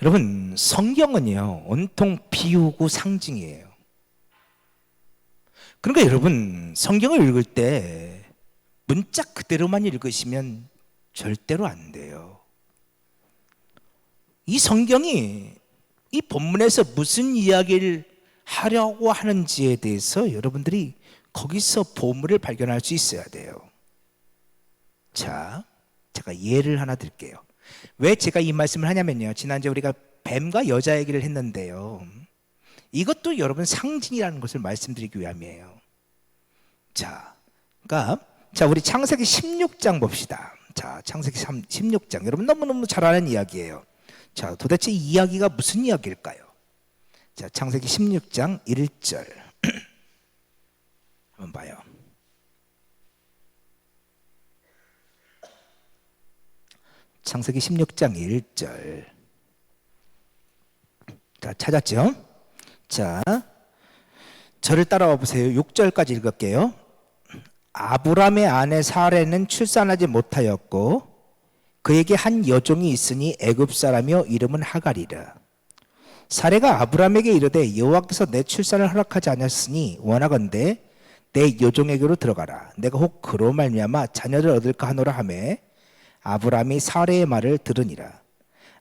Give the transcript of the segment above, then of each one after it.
여러분, 성경은요 온통 비유고 상징이에요. 그러니까 여러분, 성경을 읽을 때 문자 그대로만 읽으시면 절대로 안 돼요. 이 성경이 이 본문에서 무슨 이야기를 하려고 하는지에 대해서 여러분들이 거기서 보물을 발견할 수 있어야 돼요. 자, 제가 예를 하나 드릴게요. 왜 제가 이 말씀을 하냐면요, 지난주에 우리가 뱀과 여자 얘기를 했는데요, 이것도 여러분 상징이라는 것을 말씀드리기 위함이에요. 자, 그러니까 우리 창세기 16장 봅시다. 자, 창세기 16장. 여러분 너무너무 잘 아는 이야기예요. 자, 도대체 이 이야기가 무슨 이야기일까요? 자, 창세기 16장 1절 한번 봐요. 창세기 16장 1절. 자, 찾았죠? 자, 저를 따라와 보세요. 6절까지 읽을게요. 아브람의 아내 사레는 출산하지 못하였고 그에게 한 여종이 있으니 애굽 사람이요 이름은 하갈이라. 사레가 아브람에게 이르되 여호와께서 내 출산을 허락하지 않았으니 원하건대 내 여종에게로 들어가라. 내가 혹 그로 말미암아 자녀를 얻을까 하노라 하매 아브람이 사레의 말을 들으니라.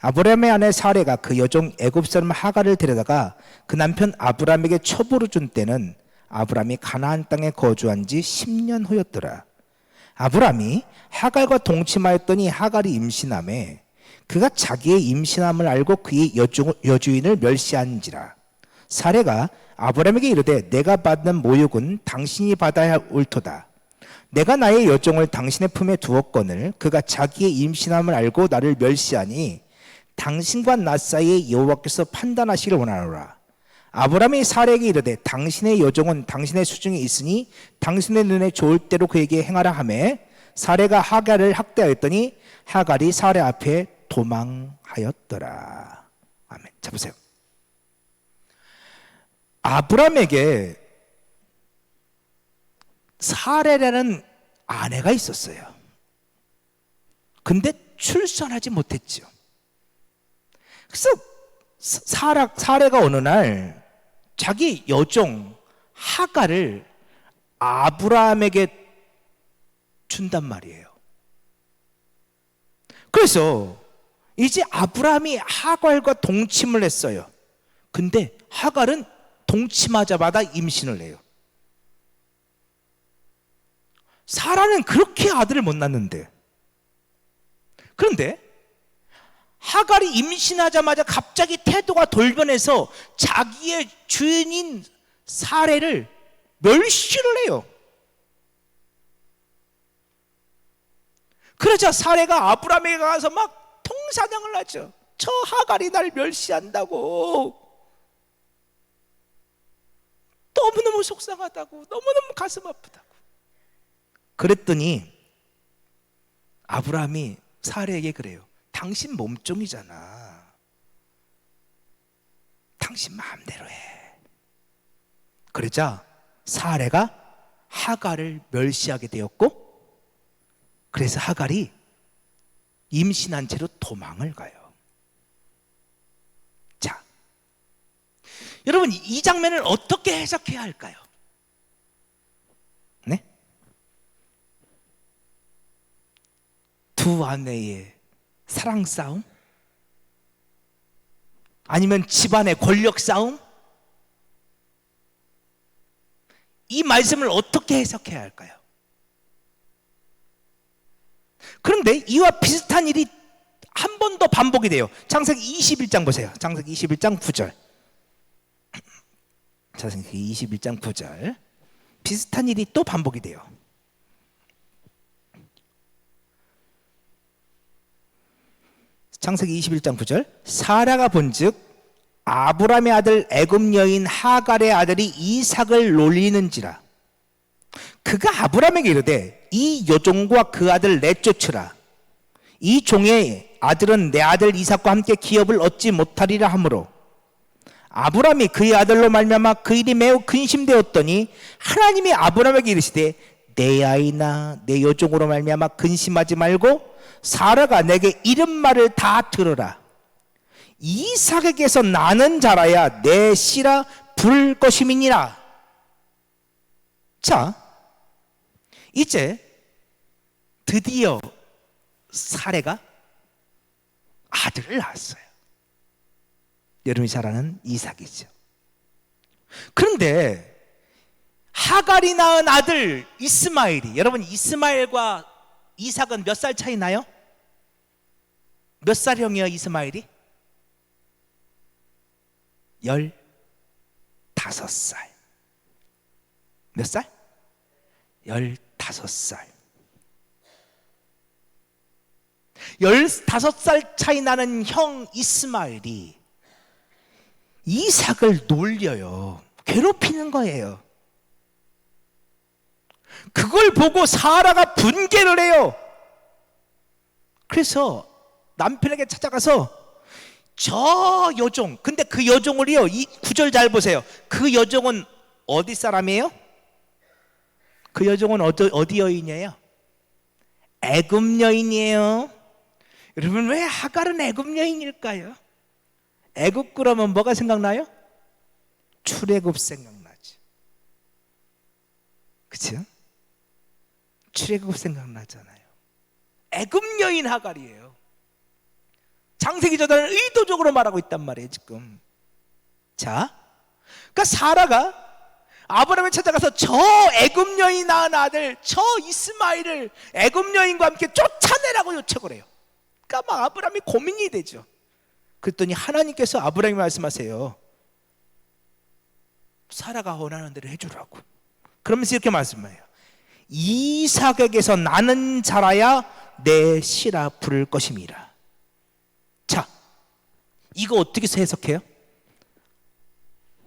아브람의 아내 사레가 그 여종 애굽 사람 하갈을 데려다가 그 남편 아브람에게 첩으로 준 때는 아브람이 가나안 땅에 거주한 지 10년 후였더라. 아브람이 하갈과 동침하였더니 하갈이 임신하매 그가 자기의 임신함을 알고 그의 여주인을 멸시한지라. 사레가 아브람에게 이르되 내가 받는 모욕은 당신이 받아야 할 옳도다. 내가 나의 여종을 당신의 품에 두었거늘 그가 자기의 임신함을 알고 나를 멸시하니 당신과 나 사이에 여호와께서 판단하시기를 원하노라. 아브람이 사레에게 이르되 당신의 여종은 당신의 수중에 있으니 당신의 눈에 좋을 대로 그에게 행하라 하매 사레가 하갈을 학대하였더니 하갈이 사레 앞에 도망하였더라. 아멘. 자, 보세요. 아브람에게 사레라는 아내가 있었어요. 근데 출산하지 못했죠. 그래서 사레가 어느 날 자기 여종 하갈을 아브람에게 준단 말이에요. 그래서 이제 아브람이 하갈과 동침을 했어요. 근데 하갈은 동침하자마자 임신을 해요. 사라는 그렇게 아들을 못 낳는데, 그런데 하갈이 임신하자마자 갑자기 태도가 돌변해서 자기의 주인인 사레를 멸시를 해요. 그러자 사레가 아브람에게 가서 막 통사냥을 하죠. 저 하갈이 날 멸시한다고, 너무너무 속상하다고, 너무너무 가슴 아프다고. 그랬더니 아브람이 사레에게 그래요. 당신 몸종이잖아. 당신 마음대로 해. 그러자 사레가 하갈을 멸시하게 되었고, 그래서 하갈이 임신한 채로 도망을 가요. 자, 여러분 이 장면을 어떻게 해석해야 할까요? 네? 두 아내의 사랑 싸움? 아니면 집안의 권력 싸움? 이 말씀을 어떻게 해석해야 할까요? 그런데 이와 비슷한 일이 한 번 더 반복이 돼요. 창세기 21장 보세요. 창세기 21장 9절. 창세기 21장 9절. 비슷한 일이 또 반복이 돼요. 창세기 21장 9절. 사라가 본즉 아브람의 아들 애굽 여인 하갈의 아들이 이삭을 놀리는지라. 그가 아브람에게 이르되 이 여종과 그 아들 내쫓으라. 이 종의 아들은 내 아들 이삭과 함께 기업을 얻지 못하리라 하므로 아브람이 그의 아들로 말미암아 그 일이 매우 근심되었더니 하나님이 아브람에게 이르시되 내 아이나 내 여종으로 말미암아 근심하지 말고 사라가 내게 이른 말을 다 들으라. 이삭에게서 나는 자라야 내 씨라 부를 것임이니라. 자, 이제 드디어 사레가 아들을 낳았어요. 여러분이 잘 아는 이삭이죠. 그런데 하갈이 낳은 아들 이스마엘이, 여러분 이스마엘과 이삭은 몇 살 차이 나요? 몇 살형이에요 이스마엘이? 15살. 몇 살? 15살. 15살 차이 나는 형 이스마엘이 이삭을 놀려요. 괴롭히는 거예요. 그걸 보고 사라가 분개를 해요. 그래서 남편에게 찾아가서 저 여종, 근데 그 여종을요, 이 구절 잘 보세요. 그 여종은 어디 사람이에요? 그 여종은 어디 여인이에요? 애굽 여인이에요. 여러분, 왜 하갈은 애굽 여인일까요? 애굽 그러면 뭐가 생각나요? 출애굽 생각나죠. 그렇죠? 출애굽 생각나잖아요. 애굽 여인 하갈이에요. 창세기 저자는 의도적으로 말하고 있단 말이에요 지금. 자, 그러니까 사라가 아브라함을 찾아가서 저 애굽 여인 낳은 아들 저 이스마엘을 애굽 여인과 함께 쫓아내라고 요청을 해요. 그러니까 막 아브라함이 고민이 되죠. 그랬더니 하나님께서 아브라함이 말씀하세요. 사라가 원하는 대로 해주라고. 그러면서 이렇게 말씀해요. 이삭에게서 나는 자라야 내 씨라 부를 것임이라. 자, 이거 어떻게 해석해요?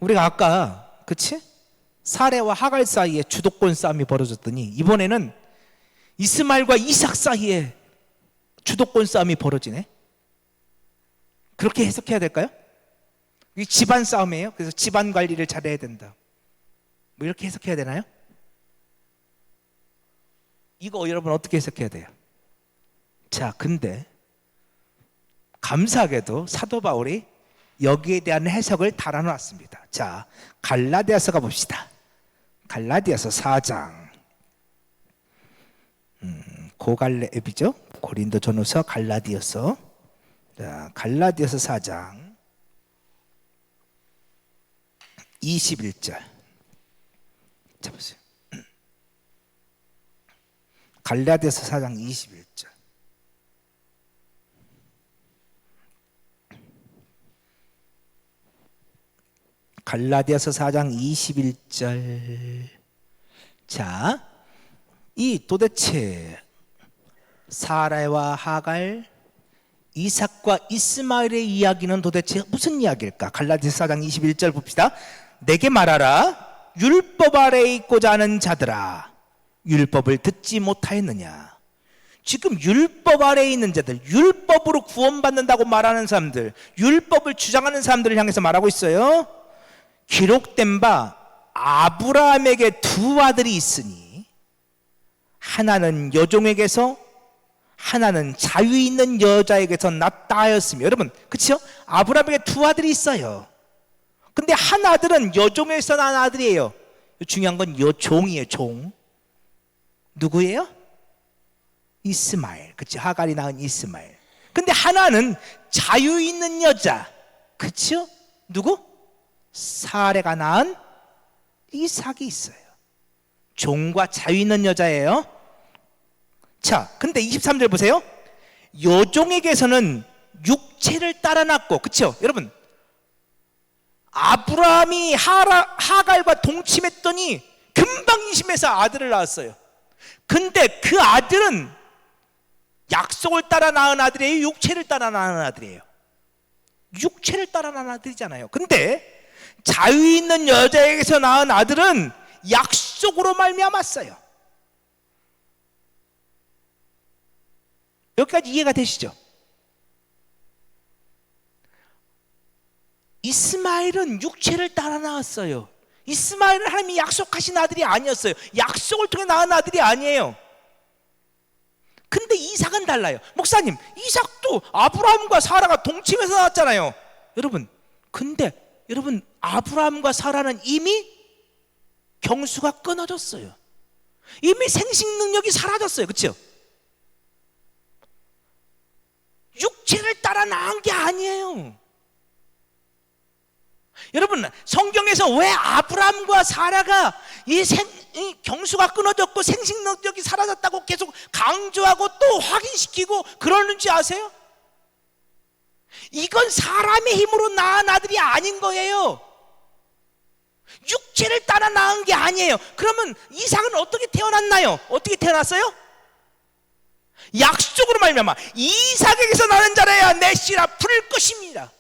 우리가 아까 그치? 사레와 하갈 사이에 주도권 싸움이 벌어졌더니 이번에는 이스마엘과 이삭 사이에 주도권 싸움이 벌어지네. 그렇게 해석해야 될까요? 이 집안 싸움이에요. 그래서 집안 관리를 잘해야 된다. 뭐 이렇게 해석해야 되나요? 이거 여러분 어떻게 해석해야 돼요? 자, 근데 감사하게도 사도 바울이 여기에 대한 해석을 달아놨습니다. 자, 갈라디아서 가봅시다. 갈라디아서 4장. 고갈렙이죠. 고린도전후서 갈라디아서. 자, 갈라디아서 4장 21절. 자, 보세요. 갈라디아서 4장 21절. 갈라디아서 4장 21절. 자, 이 도대체 사라와 하갈, 이삭과 이스마엘의 이야기는 도대체 무슨 이야기일까? 갈라디아서 4장 21절 봅시다. 내게 말하라. 율법 아래에 있고자 하는 자들아, 율법을 듣지 못하였느냐? 지금 율법 아래에 있는 자들, 율법으로 구원받는다고 말하는 사람들, 율법을 주장하는 사람들을 향해서 말하고 있어요. 기록된 바 아브라함에게 두 아들이 있으니 하나는 여종에게서 하나는 자유 있는 여자에게서 낳다 하였으며. 여러분, 그렇죠? 아브라함에게 두 아들이 있어요. 근데 한 아들은 여종에서 난 아들이에요. 중요한 건 여종이에요. 종. 누구예요? 이스마엘. 그렇죠? 하갈이 낳은 이스마엘. 근데 하나는 자유 있는 여자. 그렇죠? 누구? 사레가 낳은 이삭이 있어요. 종과 자유 있는 여자예요. 자, 근데 23절 보세요. 여종에게서는 육체를 따라 낳고, 그렇죠? 여러분, 아브라함이 하갈과 동침했더니 금방 임신해서 아들을 낳았어요. 근데 그 아들은 약속을 따라 낳은 아들이에요? 육체를 따라 낳은 아들이에요? 육체를 따라 낳은 아들이잖아요. 근데 자유 있는 여자에게서 낳은 아들은 약속으로 말미암았어요. 여기까지 이해가 되시죠? 이스마엘은 육체를 따라 낳았어요. 이스마엘은 하나님이 약속하신 아들이 아니었어요. 약속을 통해 낳은 아들이 아니에요. 근데 이삭은 이삭은 달라요. 목사님, 이삭도 아브라함과 사라가 동침해서 나왔잖아요. 여러분, 근데 여러분, 아브라함과 사라는 이미 경수가 끊어졌어요. 이미 생식 능력이 사라졌어요. 그렇죠? 육체를 따라 낳은 게 아니에요. 여러분, 성경에서 왜 아브라함과 사라가 이 경수가 끊어졌고 생식 능력이 사라졌다고 계속 강조하고 또 확인시키고 그러는지 아세요? 이건 사람의 힘으로 낳은 아들이 아닌 거예요. 육체를 따라 낳은 게 아니에요. 그러면 이삭은 어떻게 태어났나요? 어떻게 태어났어요? 약속으로 말미암아 이삭에게서 나는 자라야 내 씨라 부를 것입니다.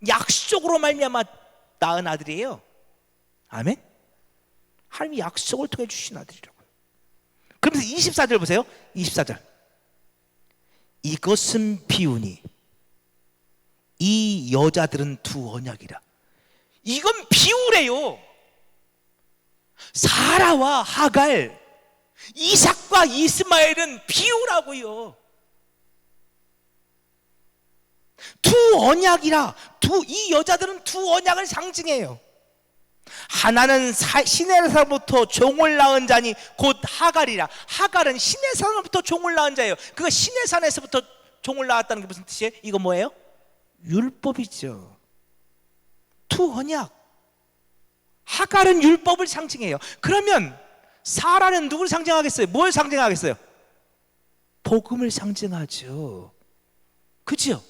약속으로 말미암아 낳은 아들이에요. 아멘. 하나님이 약속을 통해 주신 아들이라고요. 그러면서 24절 보세요. 24절. 이것은 비유니 이 여자들은 두 언약이라. 이건 비유래요. 사라와 하갈, 이삭과 이스마엘은 비유라고요. 두 언약이라. 이 여자들은 두 언약을 상징해요. 하나는 시내산부터 종을 낳은 자니 곧 하갈이라. 하갈은 시내산부터 종을 낳은 자예요. 그거 시내산에서부터 종을 낳았다는 게 무슨 뜻이에요? 이거 뭐예요? 율법이죠. 두 언약. 하갈은 율법을 상징해요. 그러면 사라는 누구를 상징하겠어요? 뭘 상징하겠어요? 복음을 상징하죠. 그죠?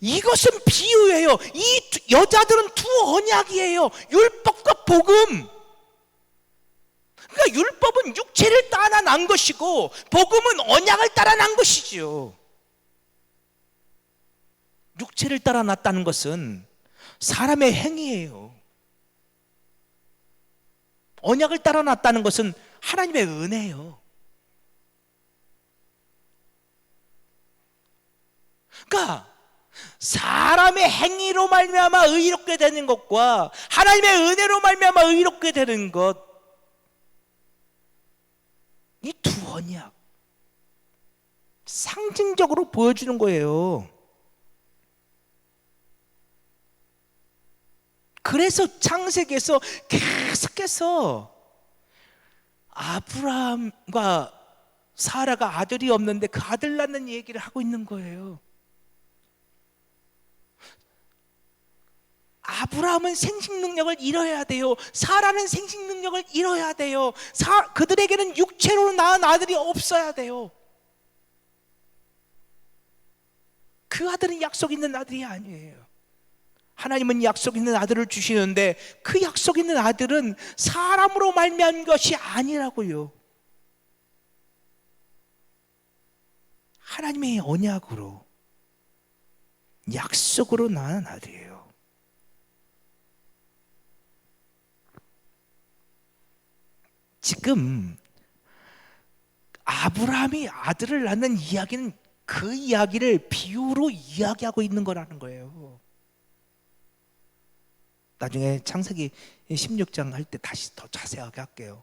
이것은 비유예요. 이 여자들은 두 언약이에요. 율법과 복음. 그러니까 율법은 육체를 따라 난 것이고 복음은 언약을 따라 난 것이죠. 육체를 따라 났다는 것은 사람의 행위예요. 언약을 따라 났다는 것은 하나님의 은혜예요. 그러니까 사람의 행위로 말미암아 의롭게 되는 것과 하나님의 은혜로 말미암아 의롭게 되는 것, 이 두 언약 상징적으로 보여주는 거예요. 그래서 창세기에서 계속해서 아브라함과 사라가 아들이 없는데 그 아들 낳는 얘기를 하고 있는 거예요. 아브라함은 생식 능력을 잃어야 돼요. 사라는 생식 능력을 잃어야 돼요. 그들에게는 육체로 낳은 아들이 없어야 돼요. 그 아들은 약속 있는 아들이 아니에요. 하나님은 약속 있는 아들을 주시는데 그 약속 있는 아들은 사람으로 말미암은 것이 아니라고요. 하나님의 언약으로, 약속으로 낳은 아들이에요. 지금 아브라함이 아들을 낳는 이야기는 그 이야기를 비유로 이야기하고 있는 거라는 거예요. 나중에 창세기 16장 할 때 다시 더 자세하게 할게요.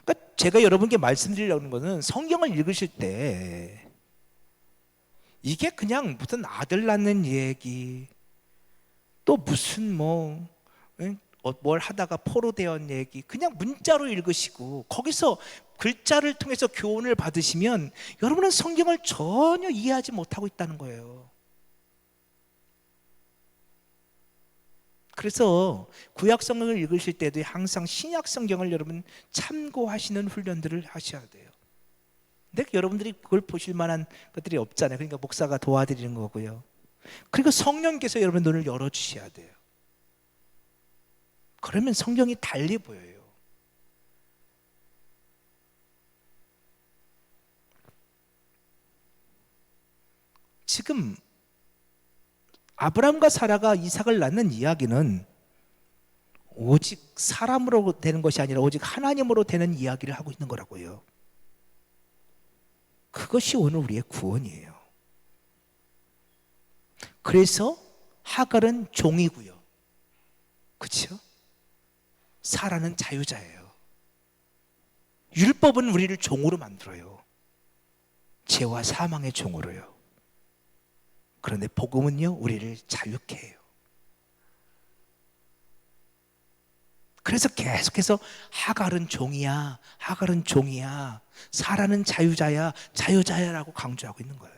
그러니까 제가 여러분께 말씀드리려는 것은 성경을 읽으실 때 이게 그냥 무슨 아들 낳는 얘기, 또 무슨 뭘 하다가 포로되었 얘기, 그냥 문자로 읽으시고 거기서 글자를 통해서 교훈을 받으시면 여러분은 성경을 전혀 이해하지 못하고 있다는 거예요. 그래서 구약 성경을 읽으실 때도 항상 신약 성경을 여러분 참고하시는 훈련들을 하셔야 돼요. 근데 여러분들이 그걸 보실 만한 것들이 없잖아요. 그러니까 목사가 도와드리는 거고요. 그리고 성령께서 여러분 눈을 열어주셔야 돼요. 그러면 성경이 달리 보여요. 지금 아브라함과 사라가 이삭을 낳는 이야기는 오직 사람으로 되는 것이 아니라 오직 하나님으로 되는 이야기를 하고 있는 거라고요. 그것이 오늘 우리의 구원이에요. 그래서 하갈은 종이고요. 그렇죠? 사라는 자유자예요. 율법은 우리를 종으로 만들어요. 죄와 사망의 종으로요. 그런데 복음은요, 우리를 자유케 해요. 그래서 계속해서 하갈은 종이야, 하갈은 종이야, 사라는 자유자야, 자유자야라고 강조하고 있는 거예요.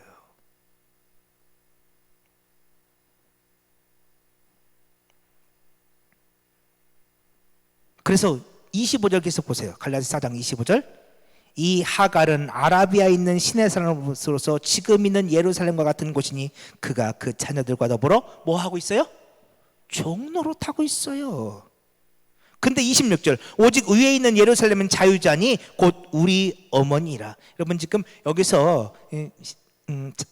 그래서 25절 계속 보세요. 갈라디아 4장 25절. 이 하갈은 아라비아에 있는 신의 사람으로서 지금 있는 예루살렘과 같은 곳이니 그가 그 자녀들과 더불어 뭐 하고 있어요? 종노릇하고 있어요. 근데 26절, 오직 위에 있는 예루살렘은 자유자니 곧 우리 어머니라. 여러분 지금 여기서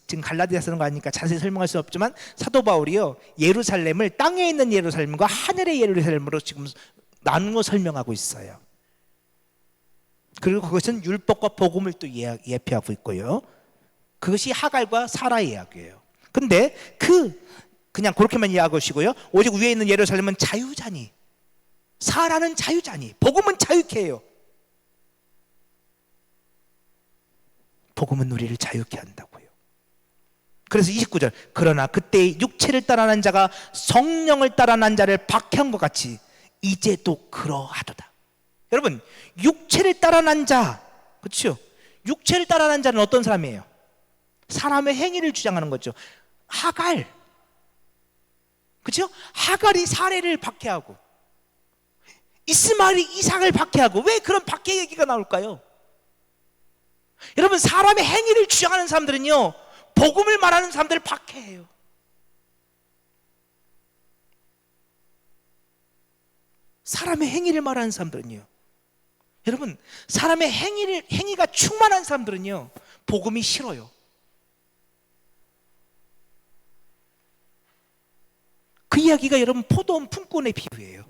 지금 갈라디아 쓰는 거 아니니까 자세히 설명할 수 없지만 사도 바울이요, 예루살렘을 땅에 있는 예루살렘과 하늘의 예루살렘으로 지금 나누어 설명하고 있어요. 그리고 그것은 율법과 복음을 또 예표하고 있고요. 그것이 하갈과 사라의 이야기예요. 근데 그냥 그렇게만 이해하시고요, 오직 위에 있는 예루살렘은 자유자니, 사라는 자유자니, 복음은 자유케 해요. 복음은 우리를 자유케 한다고요. 그래서 29절, 그러나 그때 육체를 따라난 자가 성령을 따라난 자를 박해한 것 같이 이제도 그러하도다. 여러분, 육체를 따라난 자, 그렇죠? 육체를 따라난 자는 어떤 사람이에요? 사람의 행위를 주장하는 거죠. 하갈, 그렇죠? 하갈이 사례를 박해하고 이스마엘이 이삭을 박해하고, 왜 그런 박해 얘기가 나올까요? 여러분, 사람의 행위를 주장하는 사람들은요, 복음을 말하는 사람들을 박해해요. 사람의 행위를 말하는 사람들은요, 여러분, 사람의 행위가 충만한 사람들은요, 복음이 싫어요. 그 이야기가 여러분 포도원 품꾼의 비유예요.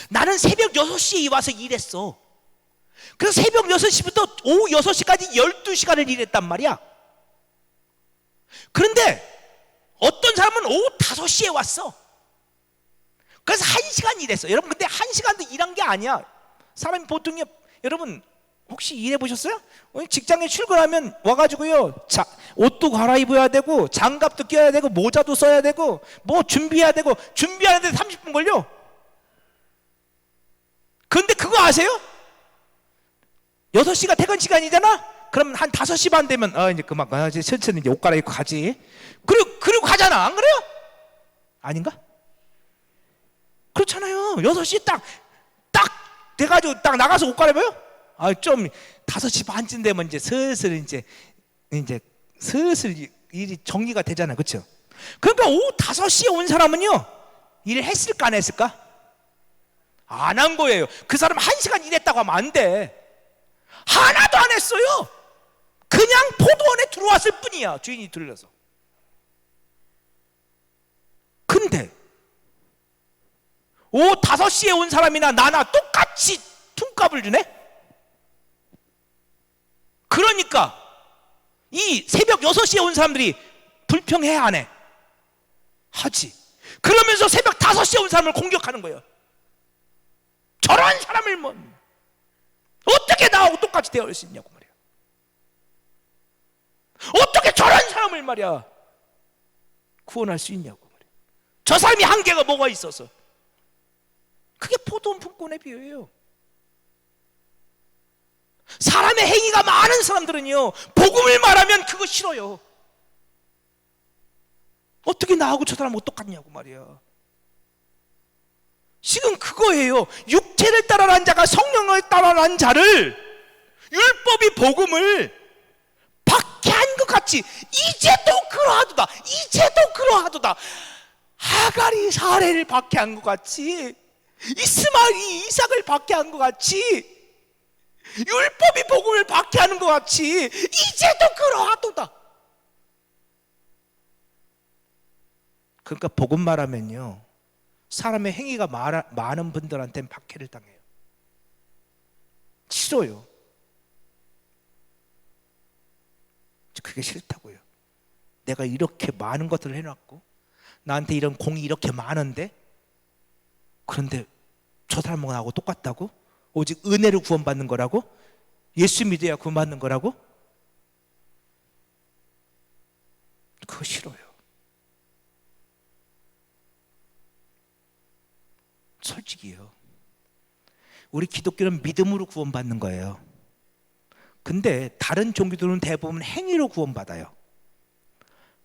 나는 새벽 6시에 와서 일했어. 그래서 새벽 6시부터 오후 6시까지 12시간을 일했단 말이야. 그런데 어떤 사람은 오후 5시에 왔어. 그래서 1시간 일했어. 여러분, 근데 1시간도 일한 게 아니야. 사람이 보통요, 여러분 혹시 일해 보셨어요? 직장에 출근하면 와가지고요, 옷도 갈아입어야 되고, 장갑도 껴야 되고, 모자도 써야 되고, 뭐 준비해야 되고, 준비하는데 30분 걸려. 근데 그거 아세요? 6시가 퇴근 시간이잖아? 그럼 한 5시 반 되면 이제 그만, 이제 천천히 이제 옷 갈아입고 가지. 그리고 가잖아. 안 그래요? 아닌가? 그렇잖아요. 6시 딱 돼가지고 딱 나가서 옷 갈아입어요? 좀 5시 반쯤 되면 이제 슬슬 일이 정리가 되잖아요. 그렇죠? 그러니까 오후 5시에 온 사람은요, 일을 했을까 안 했을까? 안 한 거예요. 그 사람 1시간 일했다고 하면 안 돼. 하나도 안 했어요. 그냥 포도원에 들어왔을 뿐이야, 주인이 들려서. 근데 오후 5시에 온 사람이나 나나 똑같이 퉁값을 주네? 그러니까 이 새벽 6시에 온 사람들이 불평해 안 해? 하지. 그러면서 새벽 5시에 온 사람을 공격하는 거예요. 저런 사람을 뭐 어떻게 나하고 똑같이 대할 수 있냐고 말이야. 어떻게 저런 사람을 말이야 구원할 수 있냐고 말이야. 저 사람이 한계가 뭐가 있어서. 그게 포도원 품꾼의 비유예요. 사람의 행위가 많은 사람들은요, 복음을 말하면 그거 싫어요. 어떻게 나하고 저 사람하고 똑같냐고 말이야. 지금 그거예요. 육체를 따라난 자가 성령을 따라난 자를, 율법이 복음을 박해한 것 같이 이제도 그러하도다, 이제도 그러하도다. 하갈이 사례를 박해한 것 같이, 이스마엘이 이삭을 박해한 것 같이, 율법이 복음을 박해하는 것 같이 이제도 그러하도다. 그러니까 복음 말하면요, 사람의 행위가 많은 분들한테는 박해를 당해요. 싫어요. 그게 싫다고요. 내가 이렇게 많은 것들을 해놨고, 나한테 이런 공이 이렇게 많은데, 그런데 저 사람하고 똑같다고? 오직 은혜로 구원받는 거라고? 예수 믿어야 구원받는 거라고? 그거 싫어요. 솔직히요. 우리 기독교는 믿음으로 구원받는 거예요. 근데 다른 종교들은 대부분 행위로 구원받아요.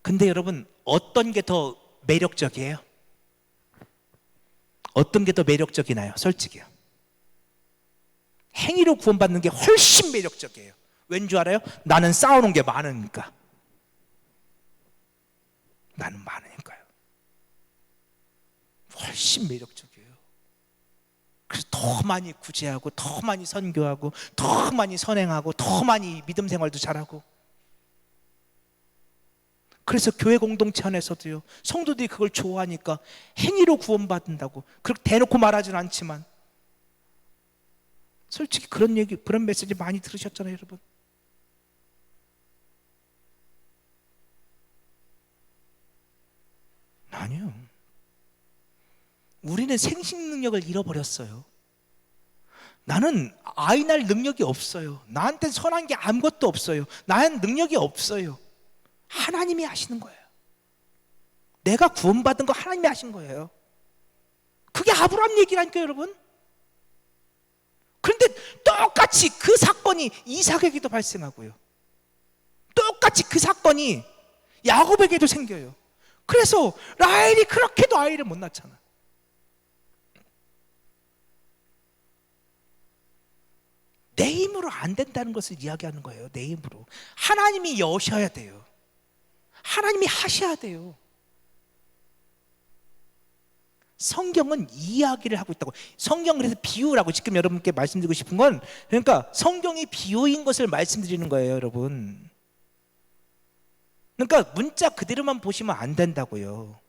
근데 여러분, 어떤 게 더 매력적이에요? 어떤 게 더 매력적이나요? 솔직히요. 행위로 구원받는 게 훨씬 매력적이에요. 왠 줄 알아요? 나는 쌓아놓은 게 많으니까. 나는 많으니까요. 훨씬 매력적이에요. 그래서 더 많이 구제하고, 더 많이 선교하고, 더 많이 선행하고, 더 많이 믿음 생활도 잘하고. 그래서 교회 공동체 안에서도요, 성도들이 그걸 좋아하니까 행위로 구원받는다고 그렇게 대놓고 말하지는 않지만, 솔직히 그런 얘기, 그런 메시지 많이 들으셨잖아요, 여러분. 아니요. 우리는 생식 능력을 잃어버렸어요. 나는 아이 낳을 능력이 없어요. 나한테는 선한 게 아무것도 없어요. 나한테는 능력이 없어요. 하나님이 하시는 거예요. 내가 구원받은 거 하나님이 하신 거예요. 그게 아브라함 얘기라니까요, 여러분. 그런데 똑같이 그 사건이 이삭에게도 발생하고요. 똑같이 그 사건이 야곱에게도 생겨요. 그래서 라헬이 그렇게도 아이를 못 낳잖아. 내 힘으로 안 된다는 것을 이야기하는 거예요. 내 힘으로. 하나님이 여셔야 돼요. 하나님이 하셔야 돼요. 성경은 이야기를 하고 있다고. 성경은 그래서 비유라고 지금 여러분께 말씀드리고 싶은 건, 그러니까 성경이 비유인 것을 말씀드리는 거예요, 여러분. 그러니까 문자 그대로만 보시면 안 된다고요.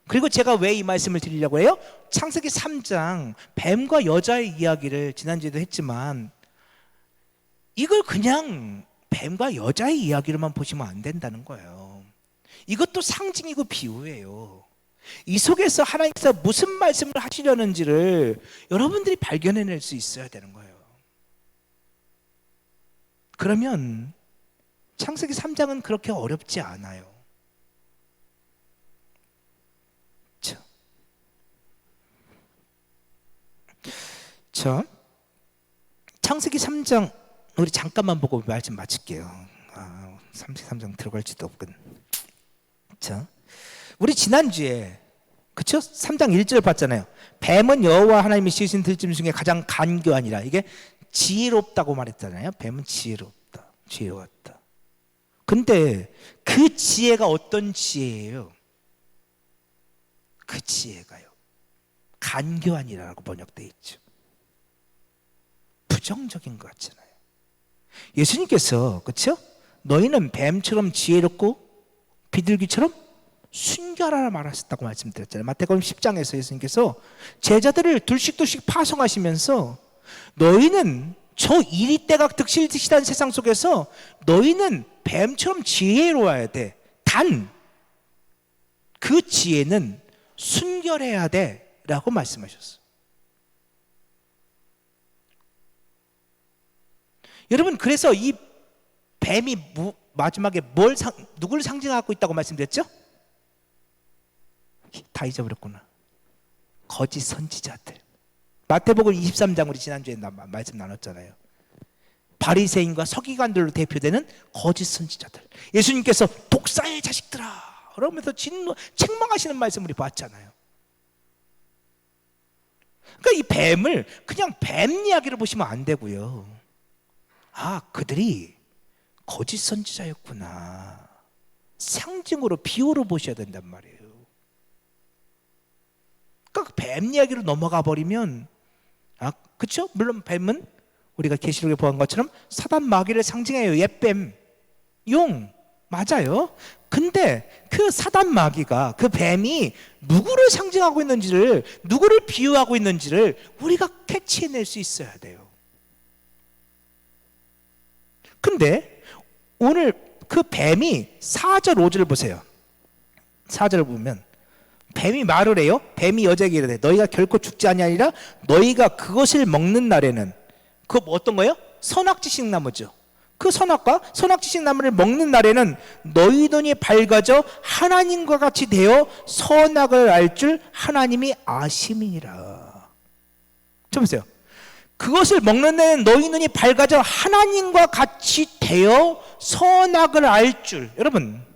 그리고 제가 왜 이 말씀을 드리려고 해요? 창세기 3장 뱀과 여자의 이야기를 지난주에도 했지만, 이걸 그냥 뱀과 여자의 이야기로만 보시면 안 된다는 거예요. 이것도 상징이고 비유예요. 이 속에서 하나님께서 무슨 말씀을 하시려는지를 여러분들이 발견해낼 수 있어야 되는 거예요. 그러면 창세기 3장은 그렇게 어렵지 않아요. 자, 창세기 3장 우리 잠깐만 보고 말씀 마칠게요. 창세기 3장 들어갈지도 없군. 자, 우리 지난주에 그쵸? 3장 1절 봤잖아요. 뱀은 여호와 하나님이 지으신 들짐 중에 가장 간교하니라. 이게 지혜롭다고 말했잖아요. 뱀은 지혜롭다, 지혜로웠다. 근데 그 지혜가 어떤 지혜예요? 그 지혜가요, 간교하니라라고 번역되어 있죠. 부정적인 것 같잖아요. 예수님께서 그쵸? 너희는 뱀처럼 지혜롭고 비둘기처럼 순결하라 말하셨다고 말씀드렸잖아요. 마태복음 10장에서 예수님께서 제자들을 둘씩 파송하시면서 너희는 저 이리때가 득실득실한 세상 속에서 너희는 뱀처럼 지혜로워야 돼. 단 그 지혜는 순결해야 돼 라고 말씀하셨어요. 여러분, 그래서 이 뱀이 마지막에 누구를 상징하고 있다고 말씀드렸죠? 다 잊어버렸구나. 거짓 선지자들. 마태복음 23장 우리 지난주에 말씀 나눴잖아요. 바리새인과 서기관들로 대표되는 거짓 선지자들. 예수님께서 독사의 자식들아 그러면서 책망하시는 말씀 우리 봤잖아요. 그러니까 이 뱀을 그냥 뱀 이야기를 보시면 안 되고요. 그들이 거짓 선지자였구나. 상징으로, 비유로 보셔야 된단 말이에요. 그러니까 뱀 이야기로 넘어가 버리면, 그렇죠? 물론 뱀은 우리가 계시록에 보한 것처럼 사단 마귀를 상징해요. 옛뱀, 용, 맞아요. 근데 그 사단 마귀가, 그 뱀이 누구를 상징하고 있는지를, 누구를 비유하고 있는지를 우리가 캐치해낼 수 있어야 돼요. 근데 오늘 그 뱀이 4절 5절을 보세요. 4절을 보면 뱀이 말을 해요. 뱀이 여자에게 이르되 너희가 결코 죽지 아니하리라. 너희가 그것을 먹는 날에는 그 어떤 거예요? 선악지식 나무죠. 그 선악과 선악지식 나무를 먹는 날에는 너희 눈이 밝아져 하나님과 같이 되어 선악을 알 줄 하나님이 아심이니라. 좀 보세요. 그것을 먹는 데는 너희 눈이 밝아져 하나님과 같이 되어 선악을 알 줄. 여러분,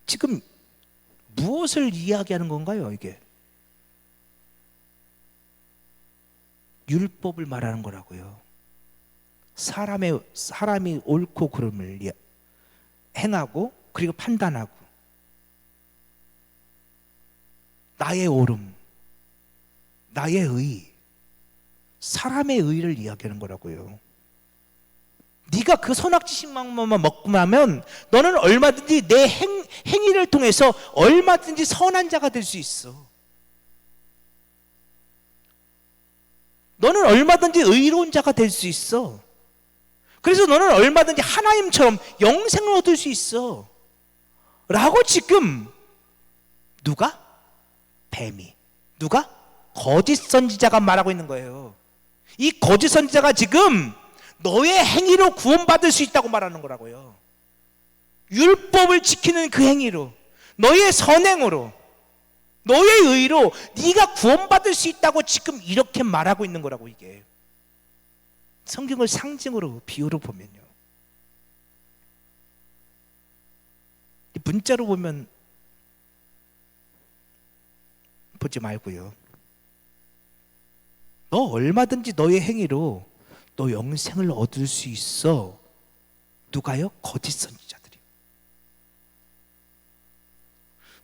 지금 무엇을 이야기하는 건가요, 이게? 율법을 말하는 거라고요. 사람이 옳고 그름을 행하고 그리고 판단하고 나의 옳음, 나의 의, 사람의 의를 이야기하는 거라고요. 네가 그 선악지식만 먹고 나면 너는 얼마든지 내 행위를 통해서 얼마든지 선한 자가 될 수 있어. 너는 얼마든지 의로운 자가 될 수 있어. 그래서 너는 얼마든지 하나님처럼 영생을 얻을 수 있어 라고 지금 누가? 뱀이. 누가? 거짓 선지자가 말하고 있는 거예요. 이 거짓 선지자가 지금 너의 행위로 구원받을 수 있다고 말하는 거라고요. 율법을 지키는 그 행위로, 너의 선행으로, 너의 의로 네가 구원받을 수 있다고 지금 이렇게 말하고 있는 거라고. 이게 성경을 상징으로 비유로 보면요, 문자로 보면 보지 말고요, 너 얼마든지 너의 행위로 너 영생을 얻을 수 있어. 누가요? 거짓 선지자들이.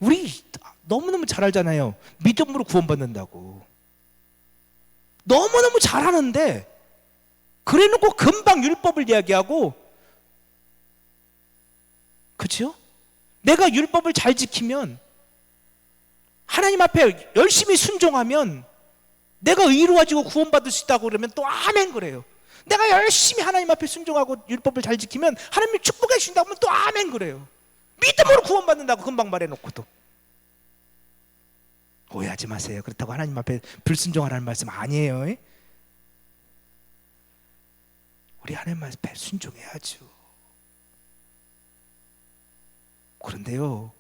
우리 너무너무 잘 알잖아요. 믿음으로 구원받는다고. 너무너무 잘하는데 그래놓고 금방 율법을 이야기하고, 그렇죠? 내가 율법을 잘 지키면, 하나님 앞에 열심히 순종하면 내가 의로워지고 구원받을 수 있다고 그러면 또 아멘 그래요. 내가 열심히 하나님 앞에 순종하고 율법을 잘 지키면 하나님이 축복해 주신다고 하면 또 아멘 그래요. 믿음으로 구원받는다고 금방 말해놓고도. 오해하지 마세요. 그렇다고 하나님 앞에 불순종하라는 말씀 아니에요. 우리 하나님 앞에 순종해야죠. 그런데요,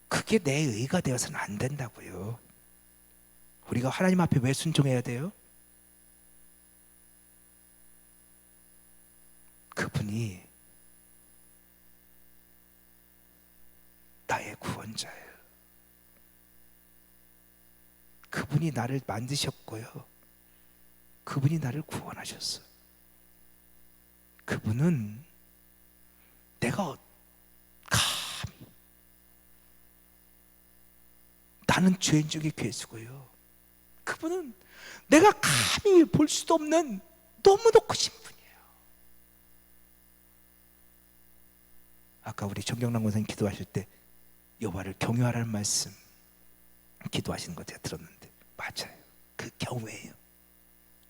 그게 내 의가 되어서는 안 된다고요. 우리가 하나님 앞에 왜 순종해야 돼요? 그분이 나의 구원자예요. 그분이 나를 만드셨고요, 그분이 나를 구원하셨어요. 그분은 내가 감히, 나는 죄인 중에 괴수고요, 그분은 내가 감히 볼 수도 없는 너무도 크신 분이에요. 아까 우리 정경남 권사님 기도하실 때 여호와를 경외하라는 말씀 기도하시는 거 제가 들었는데 맞아요. 그 경외예요.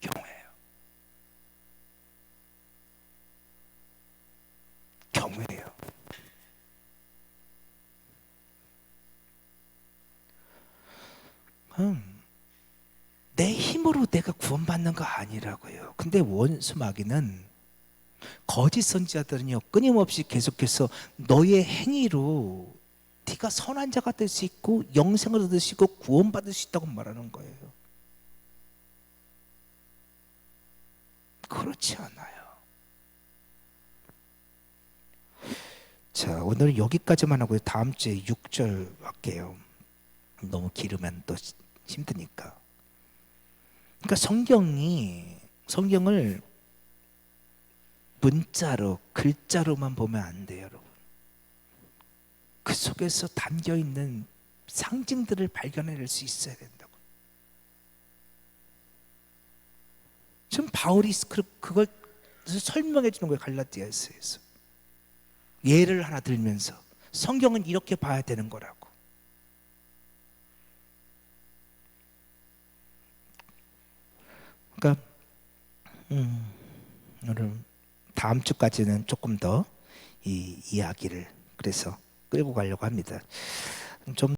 경외예요. 경외예요. 내 힘으로 내가 구원받는 거 아니라고요. 근데 원수 마귀는, 거짓 선지자들은요, 끊임없이 계속해서 너의 행위로 네가 선한 자가 될 수 있고 영생을 얻을 수 있고 구원받을 수 있다고 말하는 거예요. 그렇지 않아요. 자, 오늘은 여기까지만 하고요. 다음 주에 6절 할게요. 너무 길으면 또 힘드니까. 그러니까 성경을 문자로, 글자로만 보면 안 돼요, 여러분. 그 속에서 담겨 있는 상징들을 발견해낼 수 있어야 된다고. 지금 바울이 그걸 설명해 주는 거예요, 갈라디아서에서. 예를 하나 들면서 성경은 이렇게 봐야 되는 거라고. 그러니까 오늘 다음 주까지는 조금 더 이 이야기를, 그래서 끌고 가려고 합니다. 좀